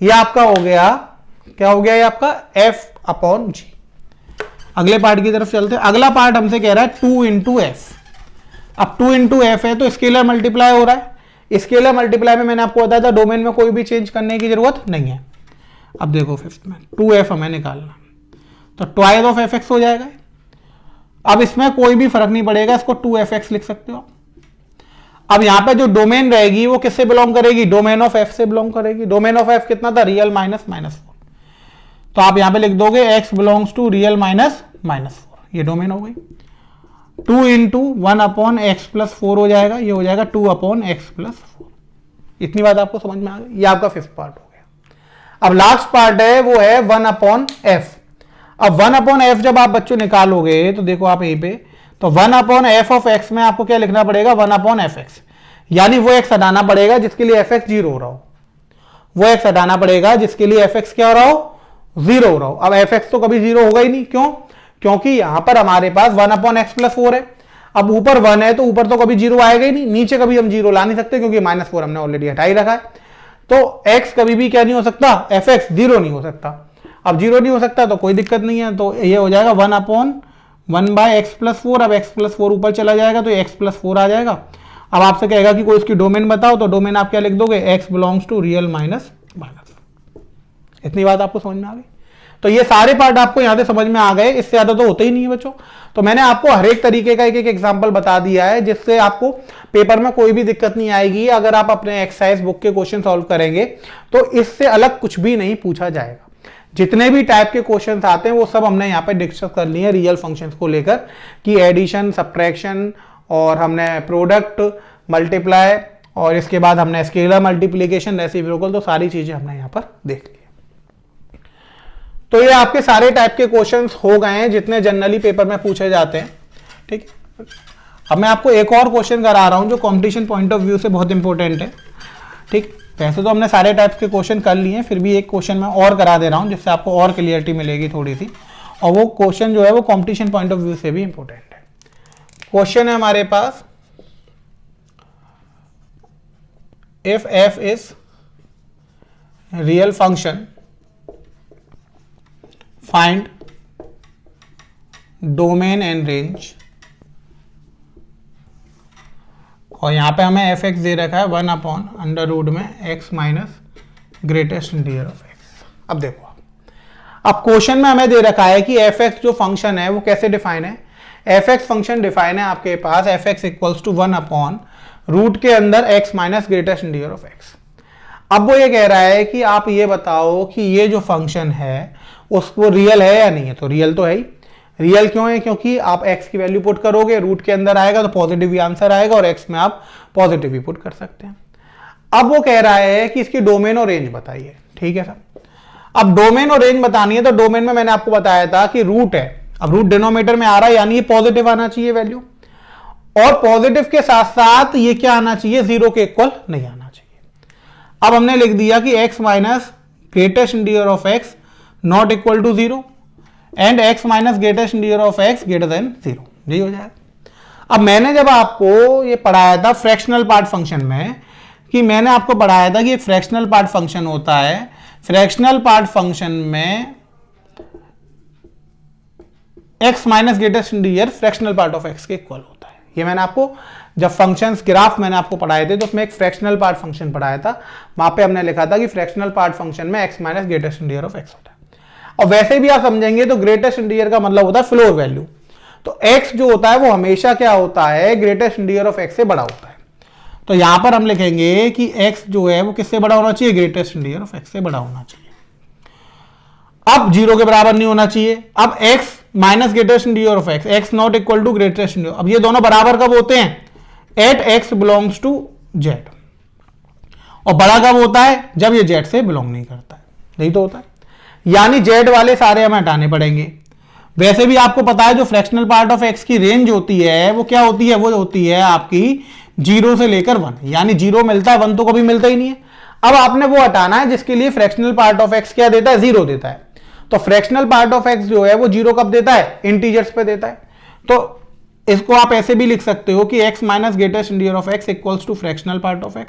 Speaker 1: ये आपका हो गया, क्या हो गया, ये आपका f अपॉन जी। अगले पार्ट की तरफ चलते हैं। अगला पार्ट हमसे कह रहा है 2 इंटू एफ। अब 2 इंटू एफ है तो स्केलर मल्टीप्लाई हो रहा है। स्केलर मल्टीप्लाई में मैंने आपको बताया था डोमेन में कोई भी चेंज करने की जरूरत नहीं है। अब देखो फिफ्थ में 2f हमें निकालना, तो ट्वाइस ऑफ एफ एक्स हो जाएगा। अब इसमें कोई भी फर्क नहीं पड़ेगा, इसको 2fx लिख सकते हो। अब यहां पे जो डोमेन रहेगी वो किससे बिलोंग करेगी, डोमेन ऑफ f से बिलोंग करेगी। डोमेन ऑफ f कितना था, रियल -4, तो आप यहां पे लिख दोगे x बिलोंग्स टू रियल -4, ये डोमेन हो गई। 2 इंटू 1/x+4 हो जाएगा, ये हो जाएगा 2/x+4। इतनी बात आपको समझ में आ गई। ये आपका फिफ्थ पार्ट हो गया। अब लास्ट पार्ट है वो है 1/f। अब 1/f जब आप बच्चों निकालोगे तो देखो आप यहीं पे, तो 1/f ऑफ x में आपको क्या लिखना पड़ेगा, 1/fx, यानी वो x हटाना पड़ेगा जिसके लिए fx 0 हो रहा हो, वो x हटाना पड़ेगा जिसके लिए fx क्या हो रहा हो, 0 हो रहा हो। अब fx तो कभी 0 होगा ही नहीं, क्यों, क्योंकि यहां पर हमारे पास 1/x+4 है। अब ऊपर 1 है तो ऊपर तो कभी 0 आएगा ही नहीं, नीचे कभी हम 0 ला नहीं सकते क्योंकि -4 हमने ऑलरेडी हटा ही रखा है। तो x कभी भी क्या नहीं हो सकता, fx 0 नहीं हो सकता। अब 0 नहीं हो सकता तो कोई दिक्कत नहीं है, तो ये हो जाएगा 1/1/x+4। अब x+4 ऊपर चला जाएगा तो x+4 आ जाएगा। अब आपसे कहेगा कि कोई इसकी डोमेन बताओ, तो डोमेन आप क्या लिख दोगे, x belongs to real minus. इतनी बात आपको समझ में आ गई। तो ये सारे पार्ट आपको यहां से समझ में आ गए, इससे ज्यादा तो होते ही नहीं है बच्चों। तो मैंने आपको हर एक तरीके का एक एक एग्जांपल बता दिया है, जिससे आपको पेपर में कोई भी दिक्कत नहीं आएगी। अगर आप अपने एक्सरसाइज बुक के क्वेश्चन सॉल्व करेंगे तो इससे अलग कुछ भी नहीं पूछा जाएगा। जितने भी टाइप के क्वेश्चंस आते हैं वो सब हमने यहाँ पे डिस्कस कर लिए रियल फंक्शंस को लेकर, कि एडिशन, सब्ट्रैक्शन, और हमने प्रोडक्ट, मल्टीप्लाई, और इसके बाद हमने स्केलर मल्टीप्लिकेशन, रेसिप्रोकल, तो सारी चीजें हमने यहाँ पर देख ली। तो ये आपके सारे टाइप के क्वेश्चंस हो गए हैं जितने जनरली पेपर में पूछे जाते हैं। ठीक है, अब मैं आपको एक और क्वेश्चन करा रहा हूं जो कॉम्पिटिशन पॉइंट ऑफ व्यू से बहुत इंपॉर्टेंट है। ठीक, वैसे तो हमने सारे टाइप्स के क्वेश्चन कर लिए हैं, फिर भी एक क्वेश्चन मैं और करा दे रहा हूं जिससे आपको और क्लियरिटी मिलेगी थोड़ी सी, और वो क्वेश्चन जो है वो कॉम्पिटिशन पॉइंट ऑफ व्यू से भी इंपॉर्टेंट है। क्वेश्चन है हमारे पास, if f is real function find domain and range, और यहां पे हमें एफ एक्स दे रखा है 1/√, में x minus greatest integer of x. अब देखो, अब क्वेश्चन में हमें दे रखा है कि एफ एक्स जो फंक्शन है वो कैसे डिफाइन है। एफ एक्स फंक्शन डिफाइन है आपके पास एफ एक्स इक्वल्स टू 1/√, के अंदर x minus greatest integer of x. अब वो ये कह रहा है कि आप ये बताओ कि ये जो फंक्शन है उसको रियल है या नहीं है। तो रियल तो है ही। रियल क्यों है? क्योंकि आप x की वैल्यू पुट करोगे, रूट के अंदर आएगा तो पॉजिटिव ही आंसर आएगा, और x में आप पॉजिटिव ही पुट कर सकते हैं। अब वो कह रहा है कि इसकी डोमेन और रेंज बताइए। ठीक है सर, अब डोमेन और रेंज बतानी है तो डोमेन में मैंने आपको बताया था कि रूट है। अब रूट डिनोमिनेटर में आ रहा है, यानी ये पॉजिटिव आना चाहिए वैल्यू, और पॉजिटिव के साथ साथ ये क्या आना चाहिए, 0 के इक्वल नहीं आना चाहिए। अब हमने लिख दिया कि x minus greatest integer of x not equal to 0 and x minus greatest integer of x greater than 0, यही हो जाएगा। अब मैंने जब आपको ये पढ़ाया था फ्रैक्शनल पार्ट फंक्शन में, कि मैंने आपको पढ़ाया था कि एक फ्रैक्शनल पार्ट फंक्शन होता है, फ्रैक्शनल पार्ट फंक्शन में x minus greatest integer fractional part of x के इक्वल होता है। ये मैंने आपको जब फंक्शंस ग्राफ मैंने आपको पढ़ाए थे तो उसमें एक फ्रैक्शनल पार्ट फंक्शन पढ़ाया था, वहां पे हमने लिखा था कि फ्रैक्शनल पार्ट फंक्शन में x minus greatest integer of x होता है। और वैसे भी आप समझेंगे तो ग्रेटेस्ट इंटीजर का मतलब होता है फ्लोर वैल्यू। तो x जो होता है वो हमेशा क्या होता है, ग्रेटेस्ट इंटीजर ऑफ x से बड़ा होता है। तो यहां पर हम लिखेंगे कि x जो है वो किससे बड़ा होना चाहिए, ग्रेटेस्ट इंटीजर ऑफ x से बड़ा होना चाहिए। अब 0 के बराबर नहीं होना चाहिए। अब x minus greatest integer of x, x not equal to greatest integer. अब ये दोनों बराबर कब होते हैं, at x belongs to z, और बड़ा कब होता है, जब ये z से बिलोंग नहीं करता है। यही तो होता है, यानी z वाले सारे हमें हटाने पड़ेंगे। वैसे भी आपको पता है जो फ्रैक्शनल पार्ट ऑफ x की रेंज होती है वो क्या होती है, वो होती है आपकी 0 से लेकर 1, यानी 0 मिलता है, 1 तो कभी मिलता ही नहीं है। अब आपने वो हटाना है जिसके लिए फ्रैक्शनल पार्ट ऑफ x क्या देता है, 0 देता है। तो फ्रैक्शनल पार्ट ऑफ x जो है वो 0 कब देता है, इंटीजर्स पे देता है। तो इसको आप ऐसे भी लिख सकते हो कि x minus greatest integer of x equals to fractional part of x।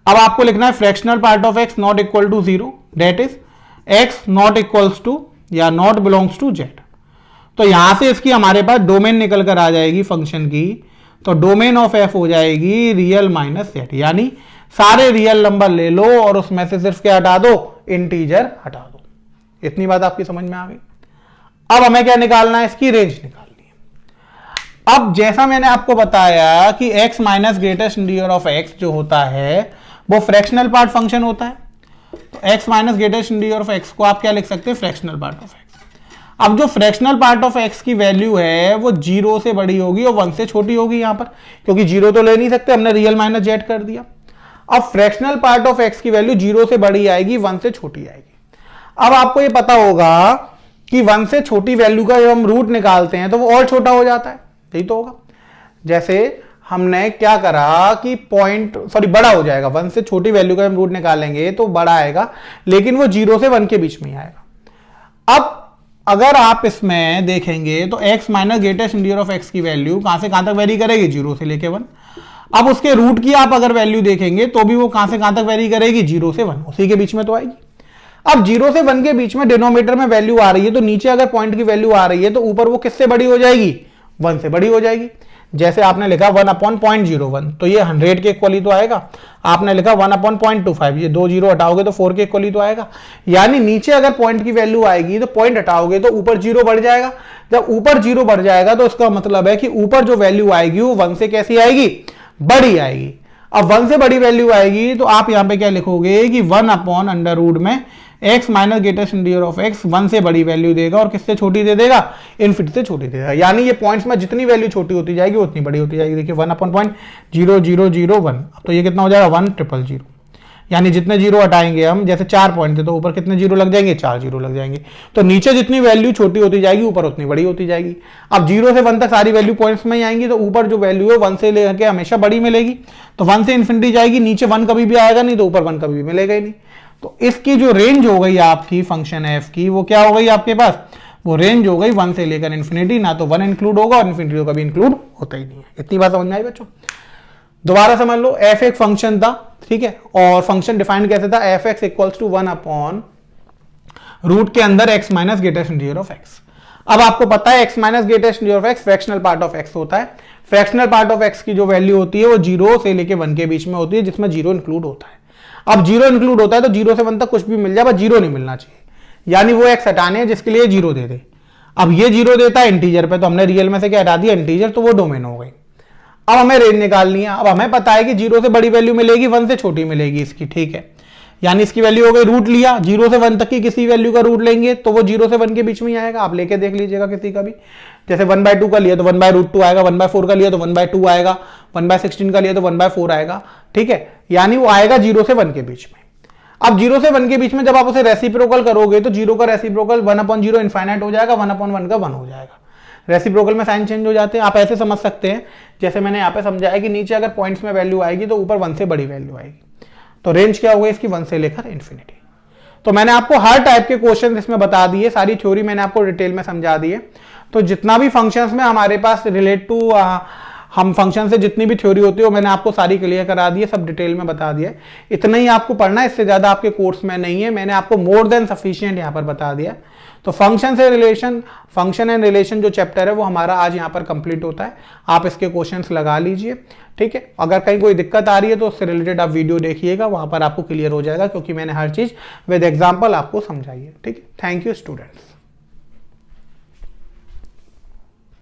Speaker 1: अब आपको लिखना है fractional part of x not equal to 0, that is x not equals to या नॉट बिलोंग्स टू z। तो यहां से इसकी हमारे पास डोमेन निकल कर आ जाएगी फंक्शन की। तो डोमेन ऑफ f हो जाएगी रियल माइनस z, यानी सारे रियल नंबर ले लो और उसमें से सिर्फ क्या हटा दो, इंटीजर हटा दो। इतनी बात आपकी समझ में आ गई। अब हमें क्या निकालना है, इसकी रेंज निकालनी है। अब जैसा मैंने आपको बताया कि x minus greatest integer of x जो होता है वो फ्रैक्शनल पार्ट फंक्शन होता है। तो x minus greatest integer of x को आप क्या लिख सकते हैं, फ्रैक्शनल पार्ट ऑफ x। अब जो फ्रैक्शनल पार्ट ऑफ x की वैल्यू है वो 0 से बड़ी होगी और 1 से छोटी होगी यहां पर, क्योंकि 0 तो ले नहीं सकते, हमने रियल माइनस z कर दिया। अब फ्रैक्शनल पार्ट ऑफ x की वैल्यू 0 से बड़ी आएगी, 1 से छोटी आएगी। अब आपको ये पता होगा कि 1 से छोटी वैल्यू का जब हम रूट निकालते हैं तो वो और छोटा हो जाता है, यही तो होगा। जैसे हमने क्या करा कि बड़ा हो जाएगा, 1 से छोटी वैल्यू का हम रूट निकालेंगे तो बड़ा आएगा, लेकिन वो 0 से 1 के बीच में ही आएगा। अब अगर आप इसमें देखेंगे तो x minus greatest integer of x की वैल्यू कहां से कहां तक वेरी करेगी, 0 से लेके 1। अब उसके रूट की आप अगर वैल्यू देखेंगे तो भी वो कहां से कहां तक वेरी करेगी, 0 से 1, उसी के बीच में तो आएगी। अब 0 से 1 के बीच में डिनोमिनेटर में वैल्यू आ रही है, तो नीचे अगर पॉइंट की वैल्यू आ रही है तो ऊपर वो किससे बड़ी हो जाएगी, 1 से बड़ी हो जाएगी। जैसे आपने लिखा 1/0.01 तो ये 100 के इक्वल ही तो आएगा। आपने लिखा 1/0.25, ये 2 जीरो हटाओगे तो 4 के इक्वल ही तो आएगा। यानी नीचे अगर पॉइंट की वैल्यू आएगी तो पॉइंट हटाओगे तो ऊपर जीरो बढ़ जाएगा। जब ऊपर जीरो बढ़ जाएगा तो इसका मतलब है कि ऊपर जो वैल्यू आएगी वो 1 से कैसी आएगी, बड़ी आएगी। अब 1 से बड़ी वैल्यू आएगी तो आप यहां पे क्या लिखोगे कि 1/√में x minus greatest integer of x 1 से बड़ी वैल्यू देगा और किससे छोटी दे देगा, इनफिनिटी से छोटी देगा। यानी ये पॉइंट्स में जितनी वैल्यू छोटी होती जाएगी उतनी बड़ी होती जाएगी। देखिए 1/0.0001 तो ये कितना हो जाएगा 1,000। यानी जितने जीरो हटाएंगे हम, जैसे 4 पॉइंट थे तो ऊपर कितने जीरो लग जाएंगे, 4 जीरो लग जाएंगे। तो नीचे जितनी वैल्यू छोटी होती जाएगी ऊपर उतनी बड़ी होती जाएगी। अब 0 से 1 तक सारी वैल्यू पॉइंट्स में ही आएंगी तो ऊपर जो वैल्यू है 1 से लेकर हमेशा बड़ी मिलेगी। तो 1 से इन्फिनिटी जाएगी, नीचे 1 कभी भी आएगा नहीं तो ऊपर 1 कभी भी मिलेगा ही नहीं। तो इसकी जो रेंज हो गई आपकी फंक्शन एफ की, वो क्या हो गई आपके पास, वो रेंज हो गई 1 से लेकर इन्फिनिटी। ना तो 1 इंक्लूड होगा और इन्फिनिटी तो कभी इंक्लूड होता ही नहीं है। इतनी बात समझ में आई बच्चों। दोबारा समझ लो, एफ एक फंक्शन था, ठीक है, और फंक्शन डिफाइंड कैसे था, एफ एक्स इक्वल्स टू 1/रूट के अंदर x minus greatest integer of x. अब आपको पता है x minus greatest integer of x fractional part of x होता है। फ्रैक्शनल पार्ट ऑफ एक्स की जो वैल्यू होती है वो 0 से लेके 1 के बीच में होती है, जिसमें 0 इंक्लूड होता है। अब 0 इंक्लूड होता है तो 0 से 1 तक कुछ भी मिल जाए, बस 0 नहीं मिलना चाहिए। यानी वो एक्स हटाने हैं जिसके लिए 0 दे दे। अब ये 0 देता है इंटीजर पे, तो हमने रियल में से क्या हटा दिया, इंटीजर, तो वो डोमेन हो गई। अब हमें रेंज निकालनी है। अब हमें पता है कि 0 से बड़ी वैल्यू मिलेगी, 1 से छोटी मिलेगी इसकी, ठीक है। यानी इसकी वैल्यू हो गई, रूट लिया, 0 से 1 तक की किसी वैल्यू का रूट लेंगे तो वो 0 से 1 के बीच में ही आएगा। आप लेके देख लीजिएगा किसी का भी, जैसे 1/2 का लिया तो 1/√2 आएगा, 1/4 का लिया तो 1/2 आएगा, 1/16 का लिया तो 1/4 आएगा, ठीक है। यानी वो आएगा 0 से 1 के बीच में। अब 0 से 1 के बीच में जब आप उसे रेसिप्रोकल करोगे तो 0 का रेसिप्रोकल 1/0 इनफाइनाइट हो जाएगा, 1/1 का 1 हो जाएगा। रेसिप्रोकल में साइन चेंज हो जाते हैं। आप ऐसे समझ सकते हैं जैसे मैंने यहाँ पे समझाया कि नीचे अगर पॉइंट्स में वैल्यू आएगी तो ऊपर 1 से बड़ी वैल्यू आएगी। तो रेंज क्या होगी इसकी, 1 से लेकर इन्फिनिटी। तो मैंने आपको हर टाइप के क्वेश्चन इसमें बता दिए, सारी थ्योरी मैंने आपको डिटेल में समझा दी है। तो जितना भी फंक्शंस में हमारे पास रिलेट टू हम फंक्शन से जितनी भी थ्योरी होती है वो मैंने आपको सारी क्लियर करा दी है, सब डिटेल में बता दिया है। इतना ही आपको पढ़ना है, इससे ज्यादा आपके कोर्स में नहीं है। मैंने आपको मोर देन सफिशिएंट यहाँ पर बता दिया। तो फंक्शन से रिलेशन, फंक्शन एंड रिलेशन जो चैप्टर है वो हमारा आज यहाँ पर कंप्लीट होता है। आप इसके क्वेश्चंस लगा लीजिए, ठीक है। अगर कहीं कोई दिक्कत आ रही है तो उससे रिलेटेड आप वीडियो देखिएगा, वहां पर आपको क्लियर हो जाएगा, क्योंकि मैंने हर चीज विद एग्जाम्पल आपको समझाई है, ठीक है। Thank you students.